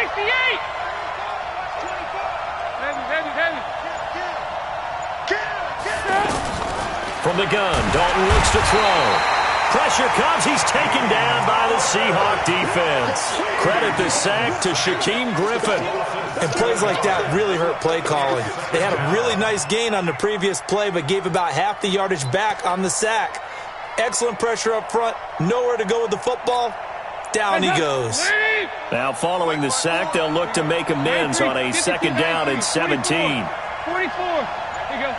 68! From the gun, Dalton looks to throw. Pressure comes. He's taken down by the Seahawk defense. Credit the sack to Shaquem Griffin. And plays like that really hurt play calling. They had a really nice gain on the previous play, but gave about half the yardage back on the sack. Excellent pressure up front. Nowhere to go with the football. Down he goes. Now following the sack, they'll look to make amends on a second down and 17. 44. Here you go.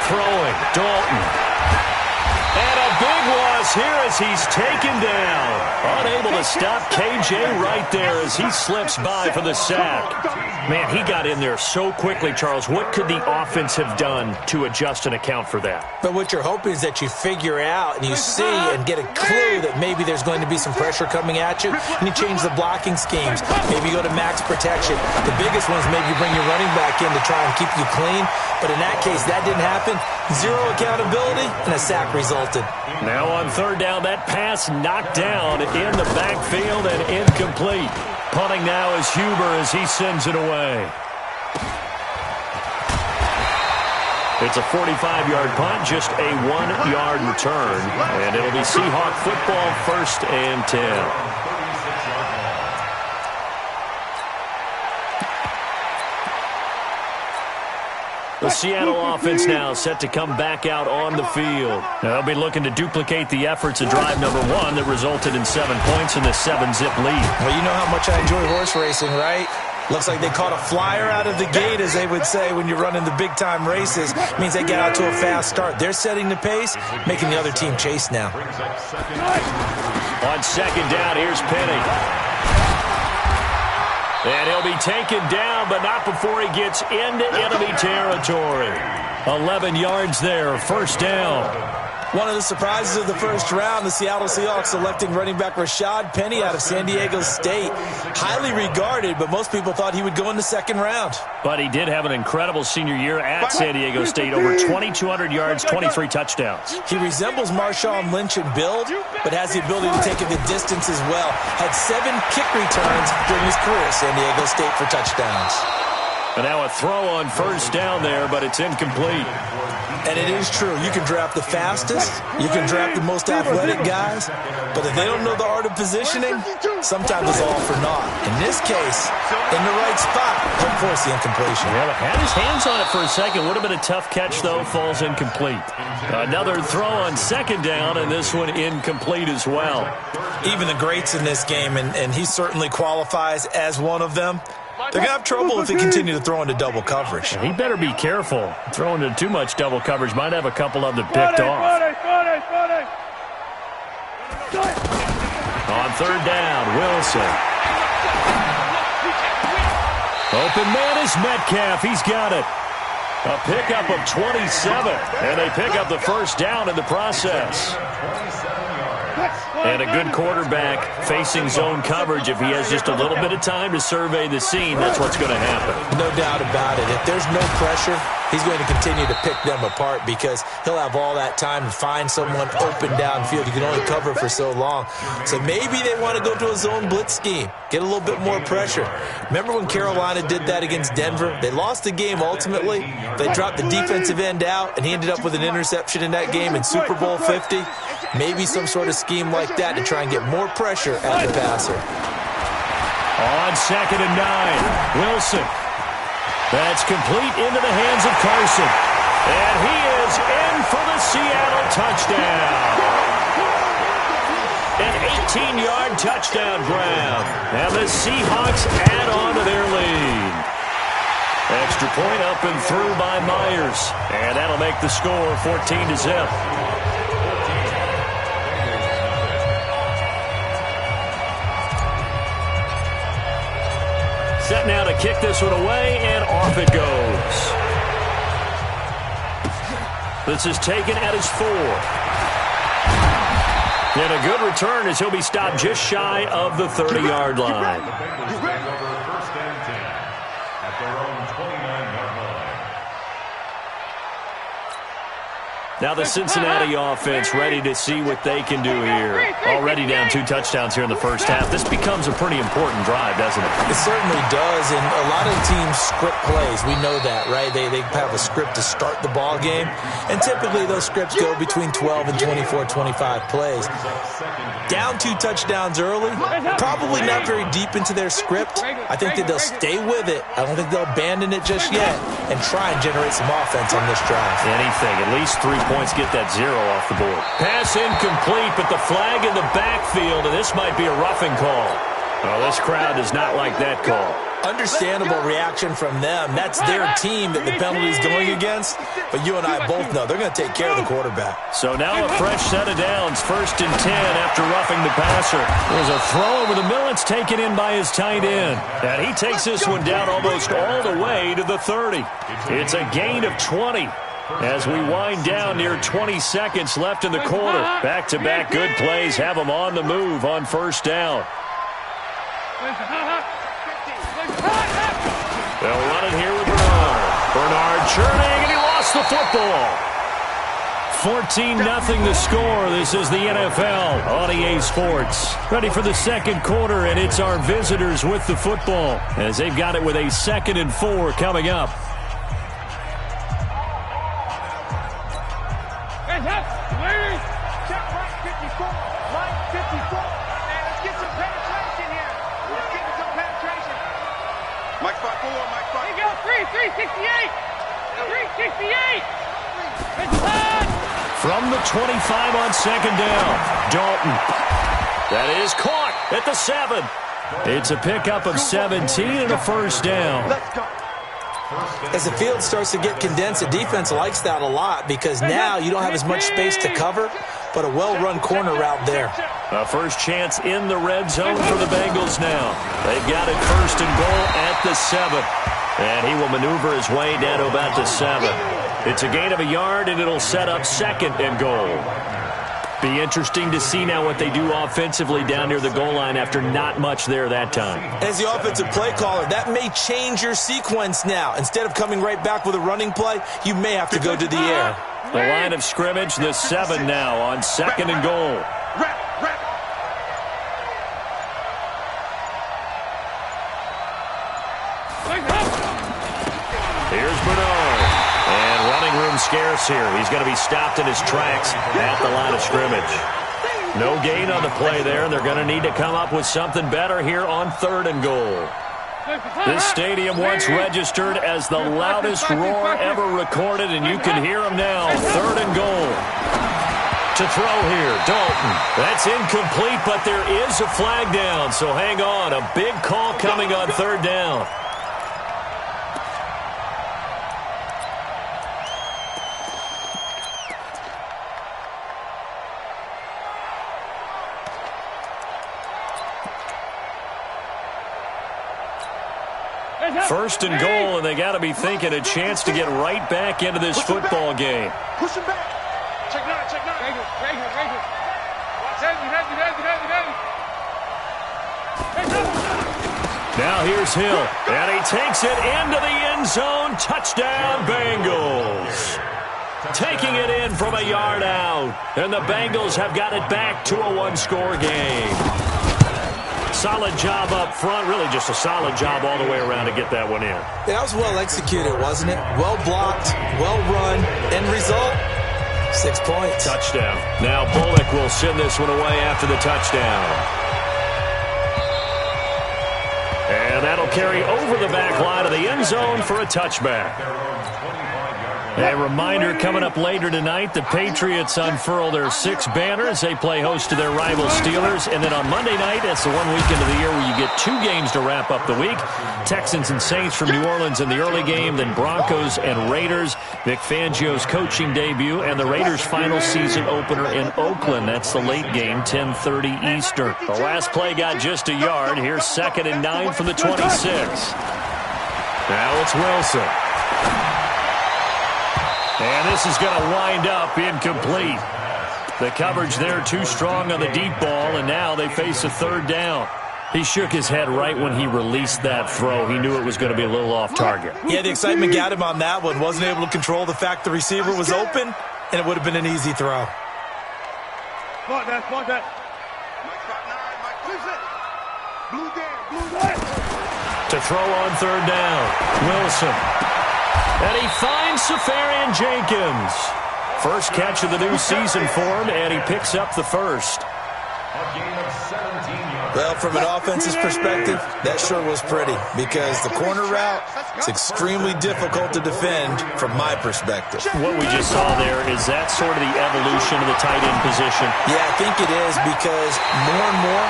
Throwing, Dalton. And a big loss here as he's taken down. Unable to stop KJ right there as he slips by for the sack. Man, he got in there so quickly, Charles. What could the offense have done to adjust and account for that? But what you're hoping is that you figure out and you see and get a clue that maybe there's going to be some pressure coming at you, and you change the blocking schemes. Maybe you go to max protection. The biggest one is maybe you bring your running back in to try and keep you clean. But in that case, that didn't happen. Zero accountability, and a sack resulted. Now on third down, that pass knocked down in the backfield and incomplete. Punting now is Huber as he sends it away. It's a 45-yard punt, just a 1-yard return. And it'll be Seahawk football, 1st and 10. The Seattle offense now set to come back out on the field. They'll be looking to duplicate the efforts of drive number 1 that resulted in 7 points in the 7-zip lead. Well, you know how much I enjoy horse racing, right? Looks like they caught a flyer out of the gate, as they would say when you're running the big-time races. It means they get out to a fast start. They're setting the pace, making the other team chase now. On second down, here's Penny. And he'll be taken down, but not before he gets into enemy territory. 11 yards there, 1st down. One of the surprises of the first round, the Seattle Seahawks selecting running back Rashad Penny out of San Diego State. Highly regarded, but most people thought he would go in the second round. But he did have an incredible senior year at San Diego State. Over 2,200 yards, 23 touchdowns. He resembles Marshawn Lynch in build, but has the ability to take it the distance as well. Had 7 kick returns during his career at San Diego State for touchdowns. And now a throw on 1st down there, but it's incomplete. And it is true. You can draft the fastest. You can draft the most athletic guys. But if they don't know the art of positioning, sometimes it's all for naught. In this case, in the right spot, he'll force the incompletion. Yeah, had his hands on it for a second. Would have been a tough catch, though. Falls incomplete. Another throw on 2nd down, and this one incomplete as well. Even the greats in this game, and he certainly qualifies as one of them, they're going to have trouble if they continue to throw into double coverage. He better be careful. Throwing into too much double coverage might have a couple of them picked off. On 3rd down, Wilson. Open man is Metcalf. He's got it. A pickup of 27. And they pick up the 1st down in the process. And a good quarterback facing zone coverage. If he has just a little bit of time to survey the scene, that's what's going to happen. No doubt about it. If there's no pressure, he's going to continue to pick them apart because he'll have all that time to find someone open downfield. You can only cover for so long. So maybe they want to go to a zone blitz scheme, get a little bit more pressure. Remember when Carolina did that against Denver? They lost the game ultimately. They dropped the defensive end out, and he ended up with an interception in that game in Super Bowl 50. Maybe some sort of scheme like that to try and get more pressure at the passer. On 2nd and 9, Wilson. That's complete into the hands of Carson. And he is in for the Seattle touchdown. An 18-yard touchdown grab. And the Seahawks add on to their lead. Extra point up and through by Myers. And that'll make the score 14-0. Set now to kick this one away, and off it goes. This is taken at his 4. And a good return as he'll be stopped just shy of the 30-yard line. First and 10 at their own 29-yard Now the Cincinnati offense ready to see what they can do here. Already down 2 touchdowns here in the first half. This becomes a pretty important drive, doesn't it? It certainly does, and a lot of teams script plays. We know that, right? They have a script to start the ball game, and typically those scripts go between 12 and 24, 25 plays. Down 2 touchdowns early, probably not very deep into their script. I think that they'll stay with it. I don't think they'll abandon it just yet and try and generate some offense on this drive. Anything, at least 3 points, get that 0 off the board. Pass incomplete, but the flag in the backfield, and this might be a roughing call. Well, this crowd does not like that call. Understandable reaction from them. That's their team that the penalty is going against. But you and I both know they're going to take care of the quarterback. So now a fresh set of downs. 1st and 10 after roughing the passer. There's a throw over the middle. It's taken in by his tight end. And he takes this one down almost all the way to the 30. It's a gain of 20. As we wind down near 20 seconds left in the quarter. Back-to-back good plays have them on the move on 1st down. They'll run it here with Bernard. Bernard churning, and he lost the football. 14-0 the score. This is the NFL on EA Sports. Ready for the second quarter, and it's our visitors with the football as they've got it with a 2nd and 4 coming up. Check right 54. Line 54. And let's get some penetration here. Let's get some penetration. Mike 5-4, Mike 5. Here you go, 368. 368. It's time. From the 25 on 2nd down, Dalton. That is caught at the 7. It's a pickup of 17 and a 1st down. Let's go. As the field starts to get condensed, the defense likes that a lot because now you don't have as much space to cover, but a well-run corner route there. A first chance in the red zone for the Bengals now. They've got it 1st and goal at the 7. And he will maneuver his way down to about the 7. It's a gain of a yard, and it'll set up 2nd and goal. Be interesting to see now what they do offensively down near the goal line after not much there that time. As the offensive play caller, that may change your sequence now. Instead of coming right back with a running play, you may have to go to the air. The line of scrimmage, the 7 now on 2nd and goal. Here's Bernard. And running room scarce here. He's going to be stopped in his tracks at the line of scrimmage. No gain on the play there, and they're going to need to come up with something better here on 3rd and goal. This stadium once registered as the loudest roar ever recorded, and you can hear them now. 3rd and goal. To throw here, Dalton. That's incomplete, but there is a flag down, so hang on. A big call coming on 3rd down. First and goal, and they got to be thinking a chance to get right back into this football game. Push him back. Check 9, check 9. Right here. Now here's Hill, and he takes it into the end zone. Touchdown, Bengals. Taking it in from a yard out, and the Bengals have got it back to a 1-score game. Solid job up front, really just a solid job all the way around to get that one in. That was well executed, wasn't it? Well blocked, well run, end result, 6 points. Touchdown. Now Bullock will send this one away after the touchdown. And that'll carry over the back line of the end zone for a touchback. A reminder, coming up later tonight, the Patriots unfurl their 6 banners. They play host to their rival Steelers. And then on Monday night, that's the one weekend of the year where you get 2 games to wrap up the week. Texans and Saints from New Orleans in the early game, then Broncos and Raiders. Vic Fangio's coaching debut, and the Raiders' final season opener in Oakland. That's the late game, 10:30 Eastern. The last play got just a yard. Here's 2nd and 9 from the 26. Now it's Wilson. And this is going to wind up incomplete. The coverage there too strong on the deep ball, and now they face a 3rd down. He shook his head right when he released that throw. He knew it was going to be a little off target. Yeah, the excitement got him on that one. Wasn't able to control the fact the receiver was open. and it would have been an easy throw. Block that. Mike spot 9, Mike, lose it. Blue down. To throw on third down, Wilson. And he finds Safarian Jenkins. First catch of the new season for him, and he picks up the first. A gain of 17 yards. Well, from an offensive perspective, that sure was pretty because the corner route is extremely difficult to defend from my perspective. What we just saw there, is that sort of the evolution of the tight end position? Yeah, I think it is because more and more,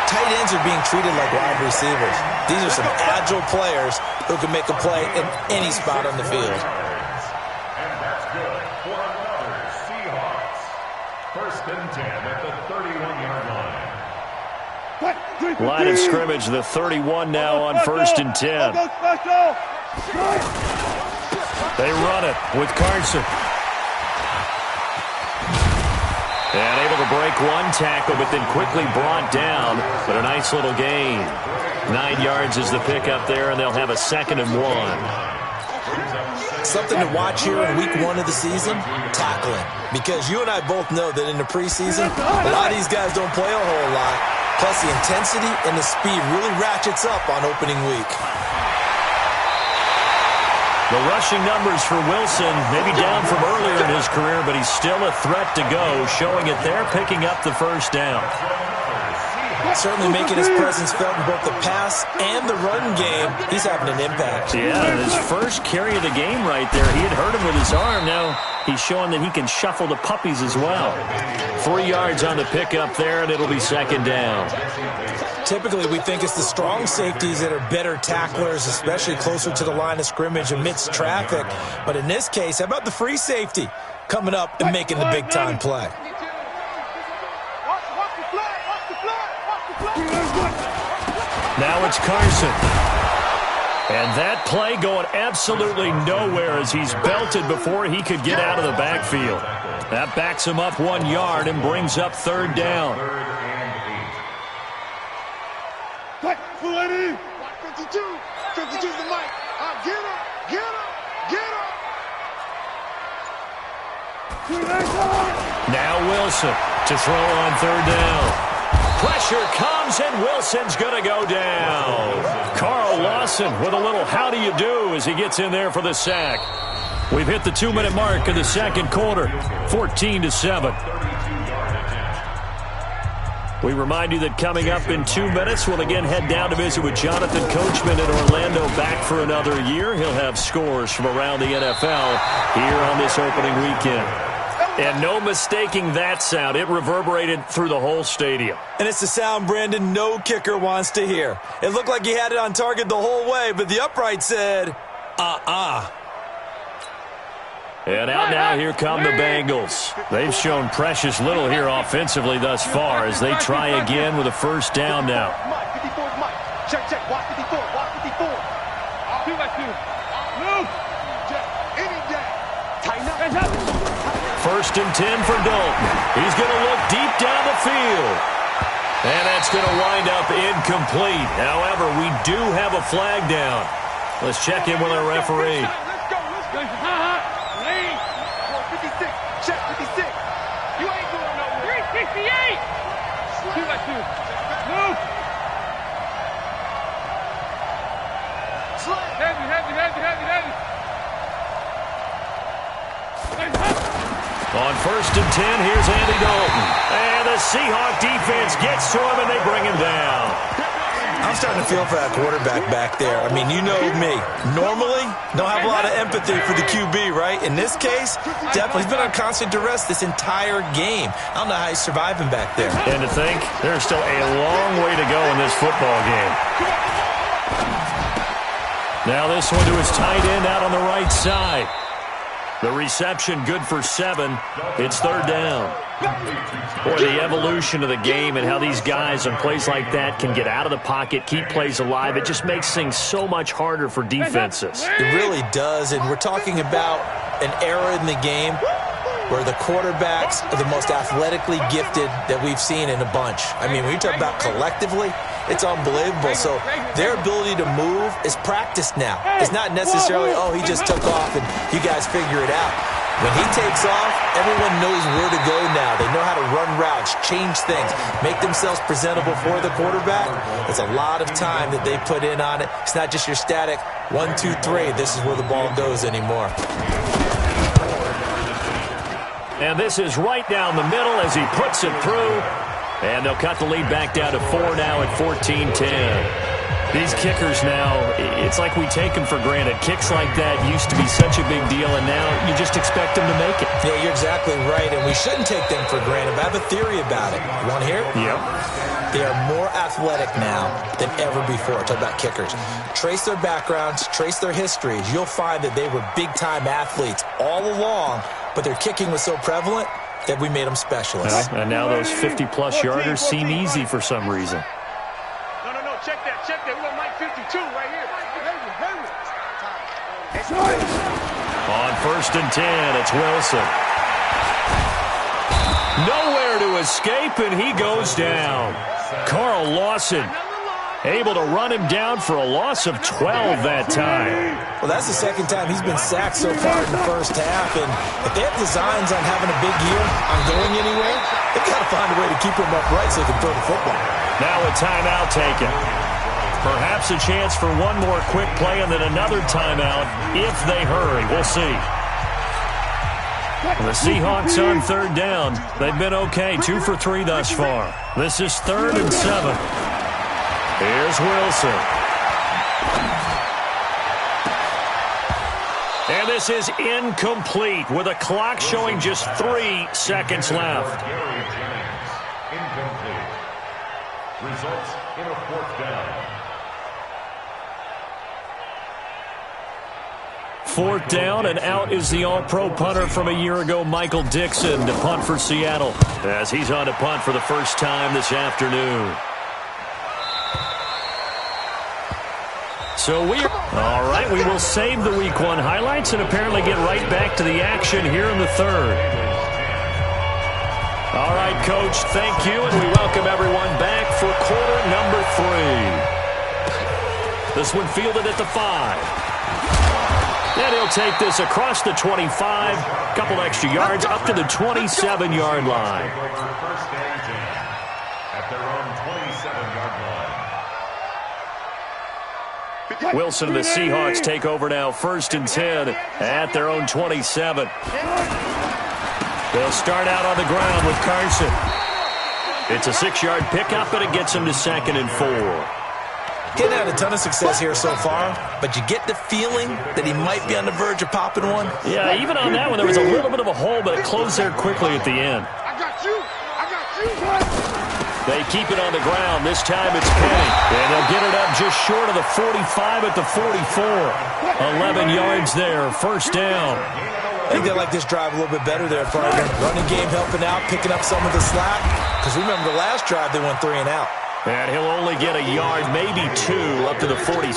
tight ends are being treated like wide receivers. These are some agile players who can make a play in any spot on the field. And that's good for another Seahawks. First and 10 at the 31-yard line. Line of scrimmage, the 31 now on first and 10. They run it with Carson. And able to break one tackle, but then quickly brought down. But a nice little gain. 9 yards is the pickup there, and they'll have a 2nd and 1. Something to watch here in week 1 of the season, tackling. Because you and I both know that in the preseason, a lot of these guys don't play a whole lot. Plus, the intensity and the speed really ratchets up on opening week. The rushing numbers for Wilson, maybe down from earlier in his career, but he's still a threat to go, showing it there, picking up the first down. Certainly making his presence felt in both the pass and the run game. He's having an impact. Yeah, his first carry of the game right there. He had hurt him with his arm. Now he's showing that he can shuffle the puppies as well. 3 yards on the pickup there, and it'll be 2nd down. Typically, we think it's the strong safeties that are better tacklers, especially closer to the line of scrimmage amidst traffic. But in this case, how about the free safety coming up and making the big-time play? Now it's Carson. And that play going absolutely nowhere as he's belted before he could get out of the backfield. That backs him up 1 yard and brings up 3rd down. 52. 52's the mic. Get him. Now Wilson to throw on 3rd down. Pressure comes, and Wilson's going to go down. Carl Lawson with a little how do you do as he gets in there for the sack. We've hit the 2-minute mark in the second quarter, 14-7. We remind you that coming up in 2 minutes, we'll again head down to visit with Jonathan Coachman in Orlando, back for another year. He'll have scores from around the NFL here on this opening weekend. And no mistaking that sound. It reverberated through the whole stadium. And it's the sound, Brandon, no kicker wants to hear. It looked like he had it on target the whole way, but the upright said, And out now, here come the Bengals. They've shown precious little here offensively thus far as they try again with a first down now. Check. Watch 54. Watch 54. 2x2. Move. Any day. Tighten up. First and 10 for Dalton. He's going to look deep down the field. And that's going to wind up incomplete. However, we do have a flag down. Let's check in with our referee. Let's go. 56. Check 56. You ain't going nowhere. 368. 2x2. Move. Heavy. On first and 10, here's Andy Dalton. And the Seahawk defense gets to him, and they bring him down. I'm starting to feel for that quarterback back there. I mean, you know me. Normally, don't have a lot of empathy for the QB, right? In this case, definitely. He's been on constant duress this entire game. I don't know how he's surviving back there. And to think, there's still a long way to go in this football game. Now this one to his tight end out on the right side. The reception good for 7. It's 3rd down. Boy, the evolution of the game and how these guys on plays like that can get out of the pocket, keep plays alive, it just makes things so much harder for defenses. It really does, and we're talking about an era in the game where the quarterbacks are the most athletically gifted that we've seen in a bunch. I mean, when you talk about collectively, it's unbelievable. So their ability to move is practiced now. It's not necessarily, oh, he just took off and you guys figure it out. When he takes off, everyone knows where to go now. They know how to run routes, change things, make themselves presentable for the quarterback. It's a lot of time that they put in on it. It's not just your static 1, 2, 3. This is where the ball goes anymore. And this is right down the middle as he puts it through. And they'll cut the lead back down to 4 now at 14-10. These kickers now, it's like we take them for granted. Kicks like that used to be such a big deal, and now you just expect them to make it. Yeah, you're exactly right, and we shouldn't take them for granted. But I have a theory about it. You want to hear it? Yep. They are more athletic now than ever before. Talk about kickers. Trace their backgrounds, trace their histories. You'll find that they were big-time athletes all along, but their kicking was so prevalent that we made them specialists. And now those 50-plus yarders seem easy for some reason. No, check that. We want Mike 52 right here. On 1st and 10, it's Wilson. Nowhere to escape, and he goes down. Carl Lawson able to run him down for a loss of 12 that time. Well, that's the second time he's been sacked so far in the first half, and if they have designs on having a big year, on going anywhere, they've got to find a way to keep him upright so they can throw the football. Now a timeout taken. Perhaps a chance for one more quick play and then another timeout if they hurry. We'll see. The Seahawks on 3rd down. They've been okay, 2 for 3 thus far. This is 3rd and 7. Here's Wilson. And this is incomplete with a clock showing just 3 seconds left. Incomplete. Results in a 4th down. 4th down, and out is the all-pro punter from a year ago, Michael Dixon, to punt for Seattle, as he's on to punt for the first time this afternoon. So all right, we will save the Week 1 highlights and apparently get right back to the action here in the 3rd. All right, Coach, thank you, and we welcome everyone back for quarter number 3. This one fielded at the 5. And he'll take this across the 25, a couple extra yards, up to the 27-yard line. First and 10 at their own 27-yard line. Wilson and the Seahawks take over now, 1st and 10 at their own 27. They'll start out on the ground with Carson. It's a 6-yard pickup, and it gets him to 2nd and 4. Getting had a ton of success here so far, but you get the feeling that he might be on the verge of popping one. Yeah, even on that one, there was a little bit of a hole, but it closed there quickly at the end. I got you. They keep it on the ground. This time it's Penny. And they'll get it up just short of the 45 at the 44. 11 yards there, 1st down. I think they like this drive a little bit better there, partner. Running game helping out, picking up some of the slack. Because remember, the last drive they went 3 and out. And he'll only get a yard, maybe 2, up to the 46.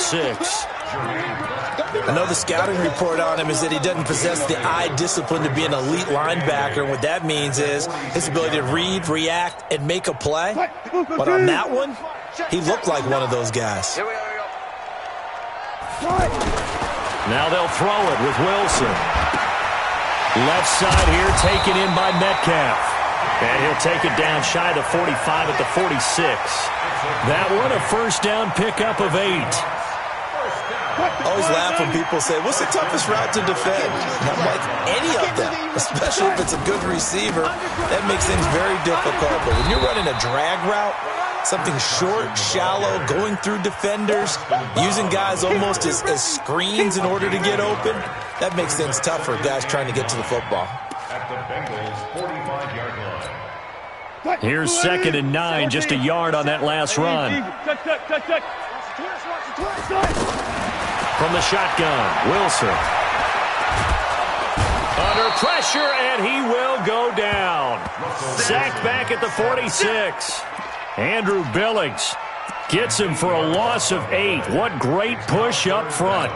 I know the scouting report on him is that he doesn't possess the eye discipline to be an elite linebacker. And what that means is his ability to read, react, and make a play. But on that one, he looked like one of those guys. Now they'll throw it with Wilson. Left side here taken in by Metcalf. And he'll take it down shy of the 45 at the 46. That one a 1st down pickup of 8. I always laugh when people say, what's the toughest route to defend? And I'm like, any of them, especially if it's a good receiver. That makes things very difficult. But when you're running a drag route, something short, shallow, going through defenders, using guys almost as screens in order to get open, that makes things tough for guys trying to get to the football. At the Bengals' 45-yard line. Here's 2nd and 9, just a yard on that last run. From the shotgun, Wilson. Under pressure, and he will go down. Sacked back at the 46. Andrew Billings gets him for a loss of 8. What great push up front.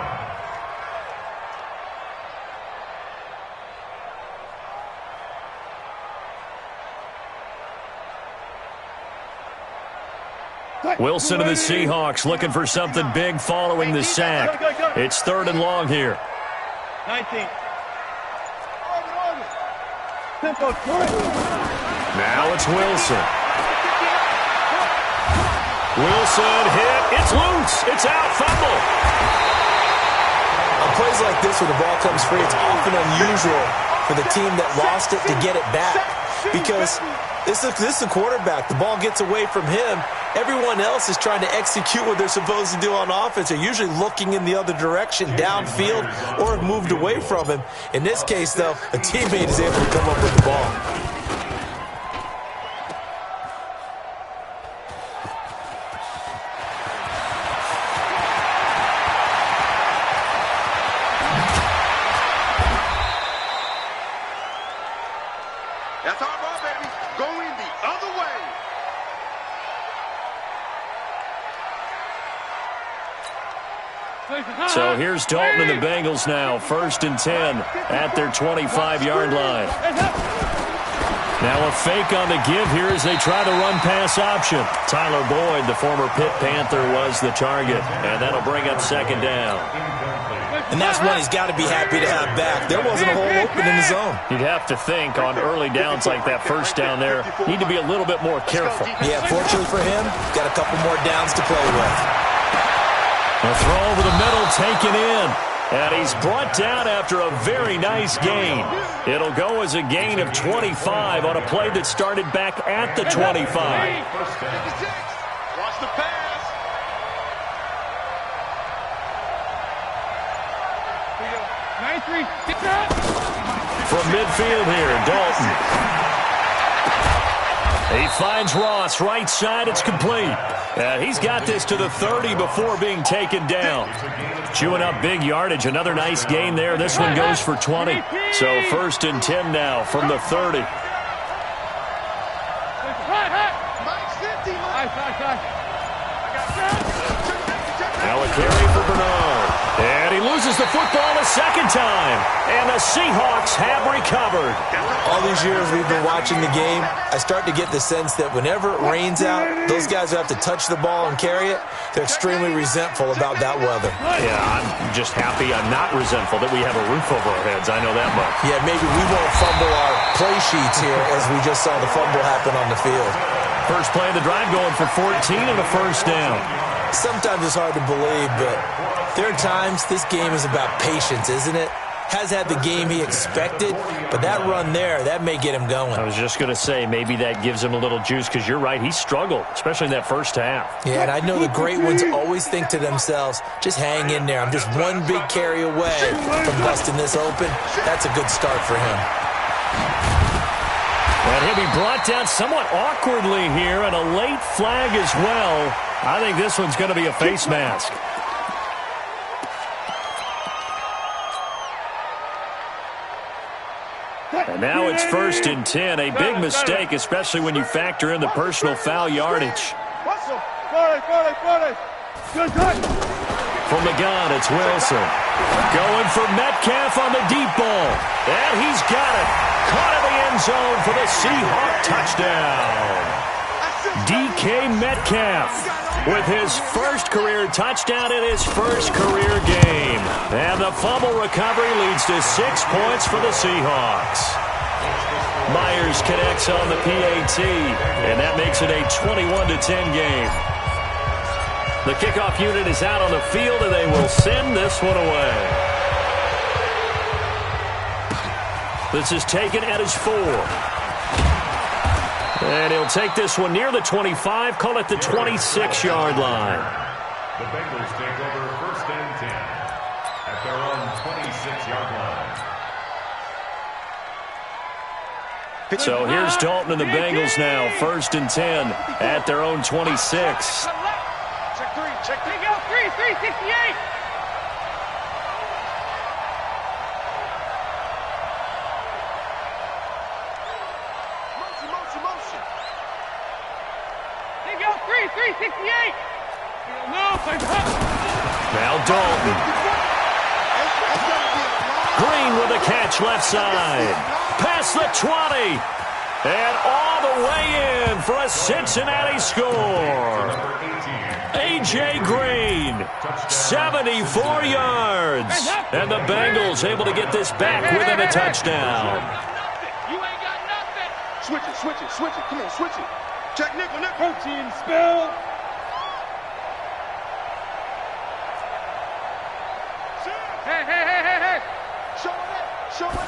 Wilson and the Seahawks looking for something big following the sack. It's 3rd and long here. 19. Now it's Wilson. Wilson hit. It's loose. It's out. Fumble. On plays like this, when the ball comes free, it's often unusual for the team that lost it to get it back. Because this is the quarterback. The ball gets away from him. Everyone else is trying to execute what they're supposed to do on offense. They're usually looking in the other direction, downfield, or have moved away from him. In this case, though, a teammate is able to come up with the ball. That's our ball, baby. Going the other way. So here's Dalton and the Bengals now. 1st and 10 at their 25-yard line. Now a fake on the give here as they try the run-pass option. Tyler Boyd, the former Pitt Panther, was the target. And that'll bring up 2nd down. And that's one he's got to be happy to have back. There wasn't a hole open in the zone. You'd have to think on early downs like that 1st down there, need to be a little bit more careful. Yeah, fortunately for him, got a couple more downs to play with. A throw over the middle, taken in. And he's brought down after a very nice gain. It'll go as a gain of 25 on a play that started back at the 25. Watch the pass. From midfield here, Dalton. He finds Ross, right side, it's complete. And he's got this to the 30 before being taken down. Chewing up big yardage, another nice gain there. This one goes for 20. So 1st and 10 now from the 30. Now a carry for Bernard. And he loses the football a 2nd time. And the Seahawks have recovered. All these years we've been watching the game, I start to get the sense that whenever it rains out, those guys who have to touch the ball and carry it, they're extremely resentful about that weather. Yeah, I'm just happy I'm not resentful that we have a roof over our heads. I know that much. Yeah, maybe we won't fumble our play sheets here as we just saw the fumble happen on the field. First play of the drive going for 14 and a 1st down. Sometimes it's hard to believe, but there are times this game is about patience, isn't it? Has had the game he expected, but that run there, that may get him going. I was just going to say, maybe that gives him a little juice, because you're right, he struggled, especially in that 1st half. Yeah, and I know the great ones always think to themselves, just hang in there. I'm just one big carry away from busting this open. That's a good start for him. And he'll be brought down somewhat awkwardly here, and a late flag as well. I think this one's going to be a face mask. And now it's 1st and 10. A big mistake, especially when you factor in the personal foul yardage. From the gun, it's Wilson. Going for Metcalf on the deep ball. And he's got it. Caught in the end zone for the Seahawk touchdown. DK Metcalf with his 1st career touchdown in his 1st career game. And the fumble recovery leads to 6 points for the Seahawks. Myers connects on the PAT, and that makes it a 21-10 game. The kickoff unit is out on the field, and they will send this one away. This is taken at his 4. And he'll take this one near the 25, call it the 26-yard line. The Bengals take over 1st and 10 at their own 26-yard line. So here's Dalton and the Bengals now, 1st and 10 at their own 26. Check 3, check 3. Go, 368. Motion. There you go, 368. Now Dalton. Green with a catch left side. Past the 20. And all the way in for a Cincinnati score. A.J. Green, 74 yards. And the Bengals able to get this back within a touchdown. You ain't got Switch it, switch it, switch it. Come on, switch it. Check nickel, nickel. Protein spill. Hey, hey, hey, hey, hey. Show it, show it.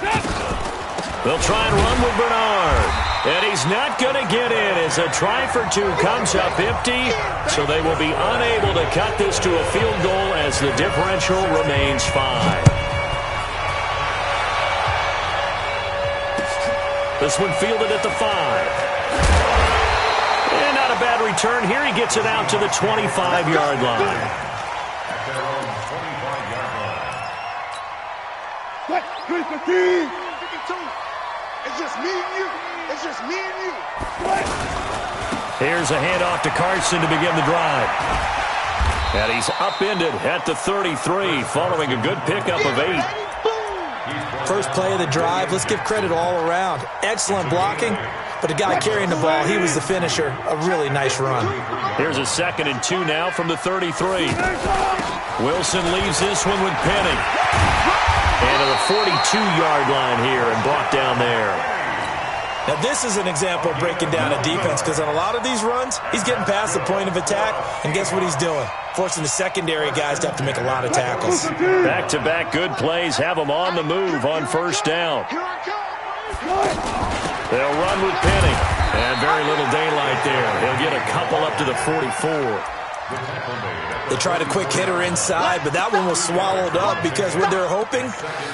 They'll try and run with Bernard. And he's not going to get in as a try for two comes up empty. So they will be unable to cut this to a field goal as the differential remains 5. This one fielded at the 5. And not a bad return here. He gets it out to the 25-yard line. What? 52. It's just me and you. It's just me and you. What? Here's a handoff to Carson to begin the drive. And he's upended at the 33 following a good pickup of 8. First play of the drive, let's give credit all around. Excellent blocking, but the guy carrying the ball, he was the finisher. A really nice run. Here's a 2nd and 2 now from the 33. Wilson leaves this one with Penning. And to the 42-yard line here and brought down there. Now, this is an example of breaking down a defense because on a lot of these runs, he's getting past the point of attack, and guess what he's doing? Forcing the secondary guys to have to make a lot of tackles. Back-to-back good plays have them on the move on first down. They'll run with Penning. And very little daylight there. He'll get a couple up to the 44. They tried a quick hitter inside, but that one was swallowed up because what they're hoping,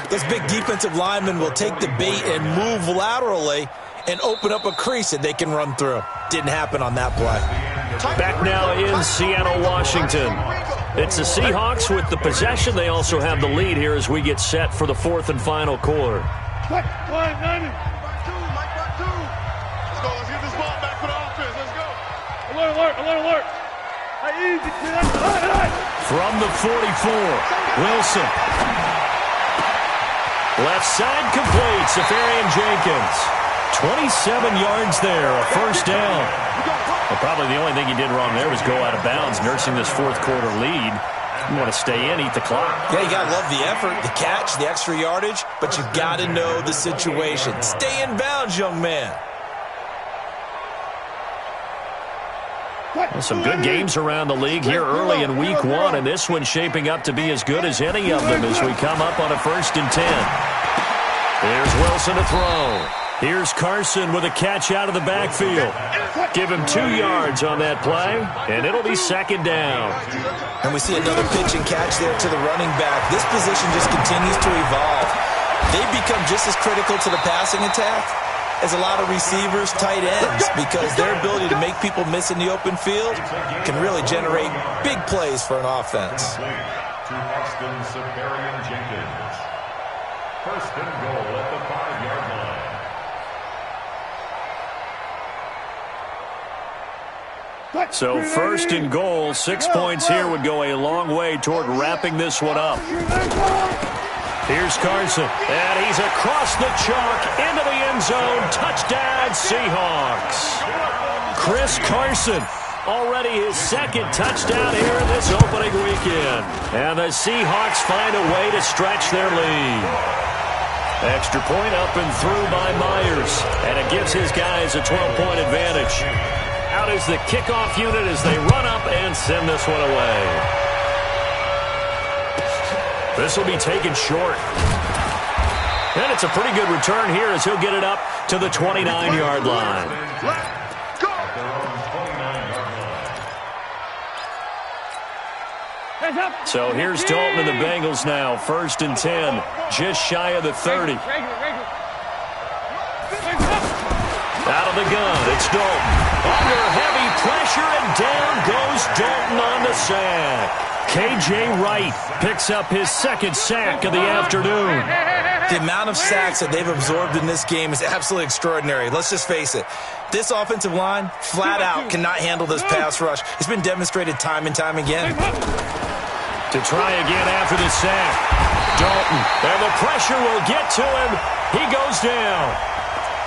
those big defensive linemen will take the bait and move laterally and open up a crease that they can run through. Didn't happen on that play. Back now in Seattle, Washington. It's the Seahawks with the possession. They also have the lead here as we get set for the 4th and final quarter. Let's go. Let's get this ball back for the offense. Let's go. Alert, alert, alert, alert. From the 44, Wilson. Left side complete, Safarian Jenkins. 27 yards there, a first down. Well, probably the only thing he did wrong there was go out of bounds, nursing this 4th quarter lead. You want to stay in, eat the clock. Yeah, you got to love the effort, the catch, the extra yardage, but you got to know the situation. Stay in bounds, young man. Well, some good games around the league here early in week 1, and this one's shaping up to be as good as any of them as we come up on a 1st and 10. Here's Wilson to throw. Here's Carson with a catch out of the backfield. Give him 2 yards on that play, and it'll be 2nd down. And we see another pitch and catch there to the running back. This position just continues to evolve. They become just as critical to the passing attack as a lot of receivers, tight ends, because their ability to make people miss in the open field can really generate big plays for an offense. To Austin Safarian Jenkins. 1st and goal at the 5-yard line. So 1st and goal, 6 points here would go a long way toward wrapping this one up. Here's Carson, and he's across the chalk into the end zone. Touchdown, Seahawks. Chris Carson, already his 2nd touchdown here in this opening weekend. And the Seahawks find a way to stretch their lead. Extra point up and through by Myers, and it gives his guys a 12-point advantage. Out is the kickoff unit as they run up and send this one away. This will be taken short. And it's a pretty good return here as he'll get it up to the 29-yard line. So here's Dalton and the Bengals now. 1st and 10, just shy of the 30. Out of the gun, it's Dalton. Under heavy pressure, and down goes Dalton on the sack. K.J. Wright picks up his 2nd sack of the afternoon. The amount of sacks that they've absorbed in this game is absolutely extraordinary. Let's just face it. This offensive line, flat out, cannot handle this pass rush. It's been demonstrated time and time again. To try again after the sack. Dalton, and the pressure will get to him. He goes down.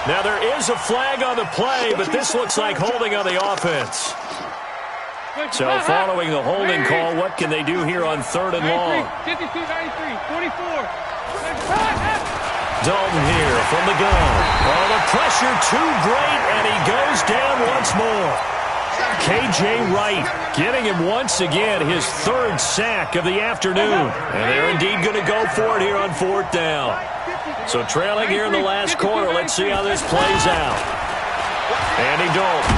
Now there is a flag on the play, but this looks like holding on the offense. So following the holding call, what can they do here on 3rd and long? 52-93, 44. Dalton here from the gun. Oh, the pressure too great, and he goes down once more. K.J. Wright getting him once again his third sack of the afternoon. And they're indeed going to go for it here on fourth down. So trailing here in the last quarter, let's see how this plays out. Andy Dalton.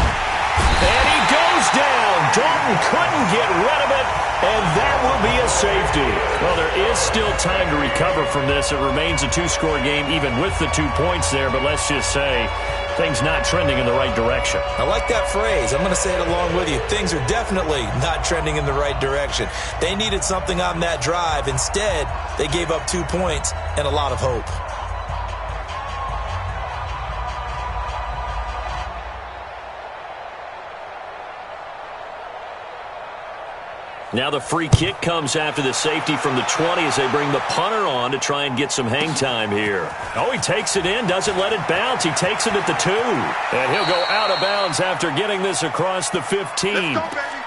And he goes down. Dalton couldn't get rid of it, and that will be a safety. Well, there is still time to recover from this. It remains a two-score game even with the 2 points there, but let's just say things not trending in the right direction. I like that phrase. I'm going to say it along with you. Things are definitely not trending in the right direction. They needed something on that drive. Instead, they gave up 2 points and a lot of hope. Now the free kick comes after the safety from the 20 as they bring the punter on to try and get some hang time here. Oh, he takes it in, doesn't let it bounce. He takes it at the 2. And he'll go out of bounds after getting this across the 15. Let's go, baby.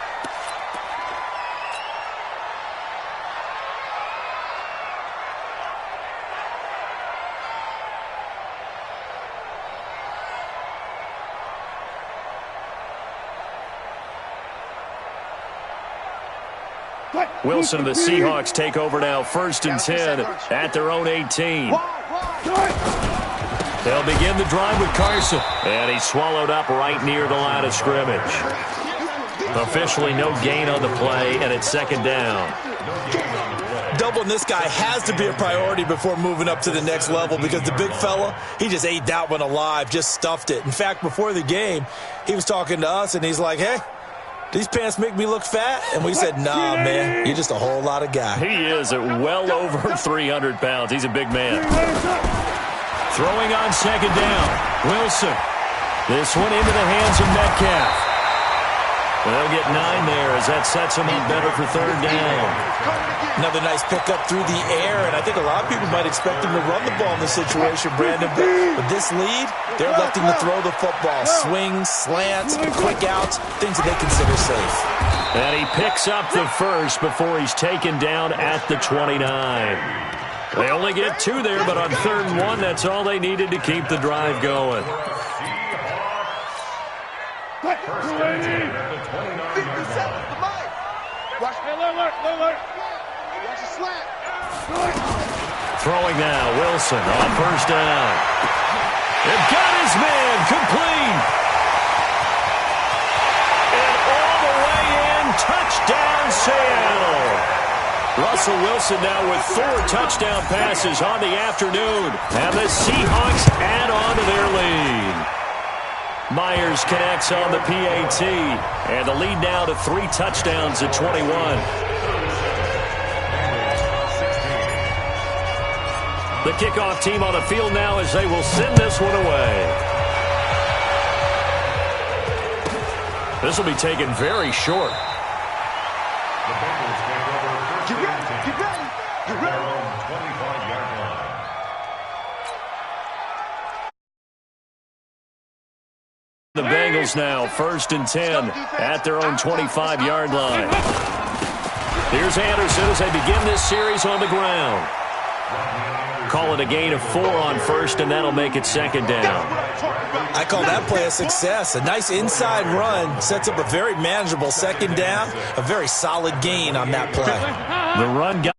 Wilson and the Seahawks take over now, 1st and 10 at their own 18. They'll begin the drive with Carson. And he's swallowed up right near the line of scrimmage. Officially no gain on the play, and it's 2nd down. Doubling this guy has to be a priority before moving up to the next level because the big fella, he just ate that one alive, just stuffed it. In fact, before the game, he was talking to us, and he's like, hey, these pants make me look fat? And we said, nah, man, you're just a whole lot of guy. He is at well over 300 pounds. He's a big man. Throwing on 2nd down. Wilson. This one into the hands of Metcalf. They'll get 9 there as that sets him up better for 3rd down. Another nice pickup through the air, and I think a lot of people might expect him to run the ball in this situation, Brandon. But with this lead, they're electing to throw the football. Swings, slants, quick outs, things that they consider safe. And he picks up the first before he's taken down at the 29. They only get 2 there, but on 3rd and 1, that's all they needed to keep the drive going. First and 10 at the 29-yard line. Watch the alert. Watch the slant. Throwing now, Wilson on 1st down. They've got his man complete. And all the way in, touchdown Seattle. Russell Wilson now with 4 touchdown passes on the afternoon. And the Seahawks add on to their lead. Myers connects on the PAT, and the lead now to 3 touchdowns at 21. The kickoff team on the field now as they will send this one away. This will be taken very short. The Bengals take over Get ready. their own 25-yard line. The Bengals now 1st and 10 at their own 25-yard line. Here's Anderson as they begin this series on the ground. Call it a gain of 4 on 1st, and that'll make it 2nd down. I call that play a success. A nice inside run sets up a very manageable 2nd down, a very solid gain on that play. The run got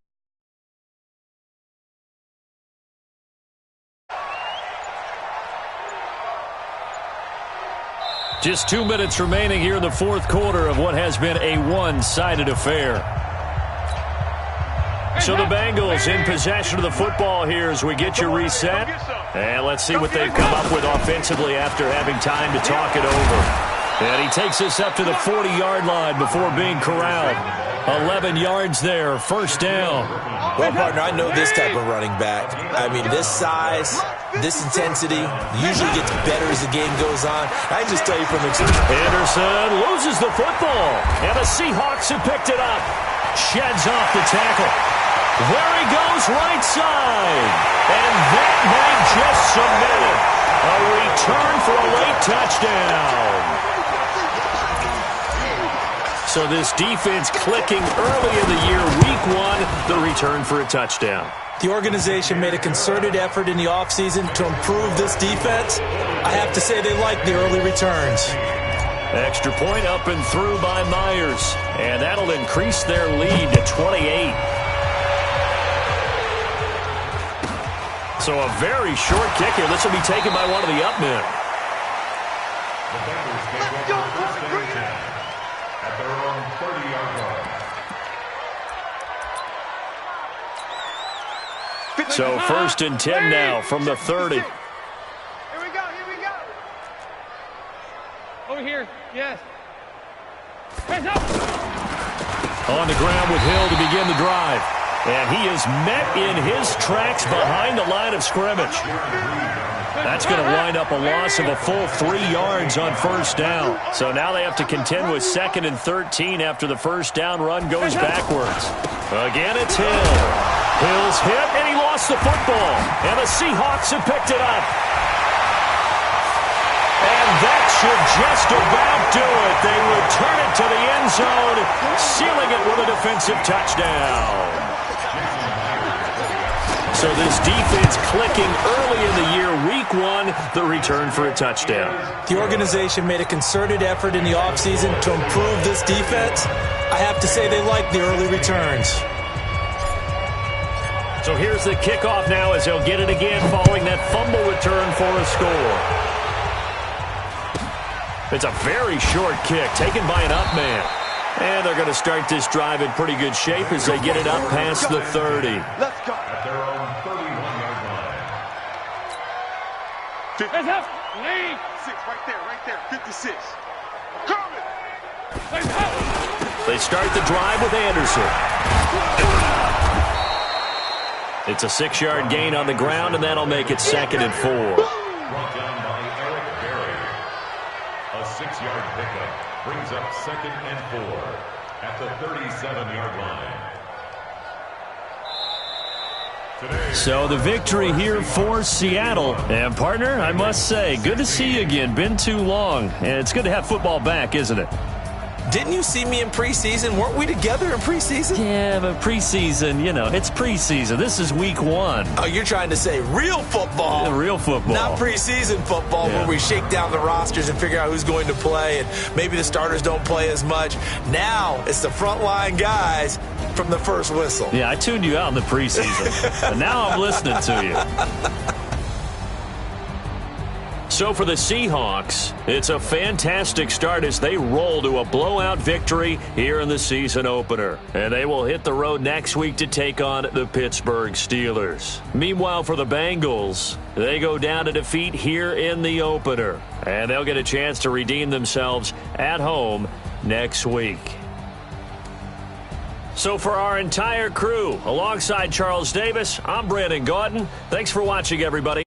just 2 minutes remaining here in the 4th quarter of what has been a one-sided affair. So the Bengals in possession of the football here as we get you reset. And let's see what they've come up with offensively after having time to talk it over. And he takes us up to the 40-yard line before being corralled. 11 yards there, 1st down. Well, partner, I know this type of running back. I mean, this size, this intensity usually gets better as the game goes on. I can just tell you from experience. Anderson loses the football, and the Seahawks have picked it up. Sheds off the tackle. There he goes, right side. And that might just cement it. A return for a late touchdown. So this defense clicking early in the year, week 1, the return for a touchdown. The organization made a concerted effort in the offseason to improve this defense. I have to say they like the early returns. Extra point up and through by Myers. And that'll increase their lead to 28. So a very short kick here. This will be taken by one of the up men. The Bengals get over first and 10 at their own 30-yard line. So first and 10 now from the 30. Here we go, here we go. Over here, yes. Hands up. On the ground with Hill to begin the drive. And he is met in his tracks behind the line of scrimmage. That's going to wind up a loss of a full 3 yards on first down. So now they have to contend with 2nd and 13 after the first down run goes backwards. Again, it's Hill. Hill's hit, and he lost the football. And the Seahawks have picked it up. And that should just about do it. They return it to the end zone, sealing it with a defensive touchdown. So this defense clicking early in the year, week 1, the return for a touchdown. The organization made a concerted effort in the offseason to improve this defense. I have to say they like the early returns. So here's the kickoff now as they'll get it again following that fumble return for a score. It's a very short kick taken by an up man. And they're going to start this drive in pretty good shape as they get it up past the 30. Let's go. At their own 31-yard line. Hands up. Lead. 6, right there. 56. Coming. They start the drive with Anderson. It's a 6-yard gain on the ground, and that'll make it 2nd and 4. Brought down by Eric Berry. A 6-yard pickup brings up 2nd and 4 at the 37-yard line. So the victory here for Seattle. And, partner, I must say, good to see you again. Been too long. And it's good to have football back, isn't it? Didn't you see me in preseason? Weren't we together in preseason? Yeah, but preseason, it's preseason. This is week 1. Oh, you're trying to say real football. Yeah, real football. Not preseason football where we shake down the rosters and figure out who's going to play, and maybe the starters don't play as much. Now it's the frontline guys from the first whistle. Yeah, I tuned you out in the preseason. But now I'm listening to you. So for the Seahawks, it's a fantastic start as they roll to a blowout victory here in the season opener. And they will hit the road next week to take on the Pittsburgh Steelers. Meanwhile, for the Bengals, they go down to defeat here in the opener. And they'll get a chance to redeem themselves at home next week. So for our entire crew, alongside Charles Davis, I'm Brandon Gautin. Thanks for watching, everybody.